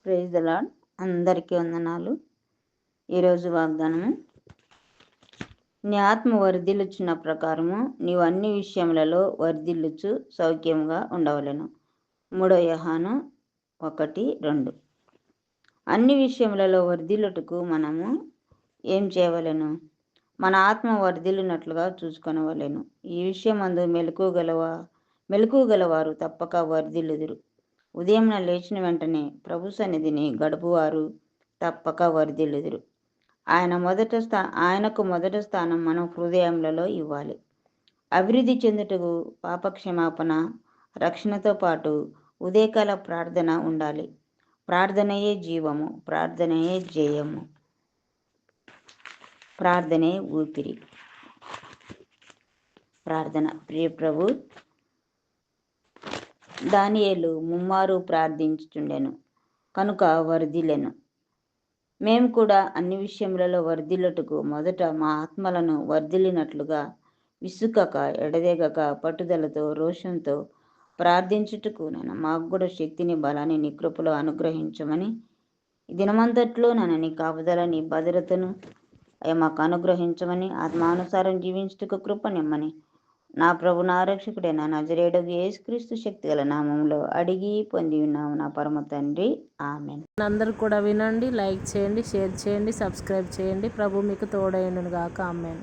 Praise the lord. అందరికీ వందనాలు. ఈరోజు వాగ్దానము, నీ ఆత్మ వర్ధిల్లుచున్న ప్రకారము నీవు అన్ని విషయములలో వర్ధిల్లుచు సౌఖ్యంగా ఉండవలెను. 3 యోహాను 1:2. అన్ని విషయములలో వర్ధిల్లుటకు మనము ఏం చేయవలెను? మన ఆత్మ వర్ధిల్లునట్లుగా చూసుకొనవలెను. ఈ విషయమందు మెలకువ గలవారు తప్పక వర్ధిల్లుదురు. ఉదయం లేచిన వెంటనే ప్రభు సన్నిధిని గడుపువారు తప్పక వర్ధిల్లుదురు. ఆయనకు మొదట స్థానం మనం హృదయములలో ఇవ్వాలి. అభివృద్ధి చెందుటకు పాపక్షమాపణ, రక్షణతో పాటు ఉదయకాల ప్రార్థన ఉండాలి. ప్రార్థనయే జీవము, ప్రార్థనయే జయము, ప్రార్థనే ఊపిరి. ప్రార్థన. ప్రియ ప్రభు, దానియేలు ముమ్మారు ప్రార్థించుచుండెను కనుక వర్ధిల్లెను. మేము కూడా అన్ని విషయములలో వర్ధిల్లుటకు మొదట మా ఆత్మలను వర్ధిల్లినట్లుగా విసుకక, ఎడదెగక, పట్టుదలతో, రోషంతో ప్రార్థించుటకు మాకు కూడా శక్తిని, బలాన్ని నీ కృపలో అనుగ్రహించమని, ఈ దినమంతట్లో నీ కాపుదల, నీ భద్రతను మాకు అనుగ్రహించమని, ఆత్మానుసారం జీవించుటకు కృపనిమ్మని నా ప్రభు, నా రక్షకుడైన నజరేయుడగు యేసుక్రీస్తు శక్తిగల నామములో అడిగి పొంది ఉన్నాము నా పరమ తండ్రి. ఆమేన్. అందరూ కూడా వినండి, లైక్ చేయండి, షేర్ చేయండి, సబ్స్క్రైబ్ చేయండి. ప్రభు మీకు తోడైండును గాక. ఆమేన్.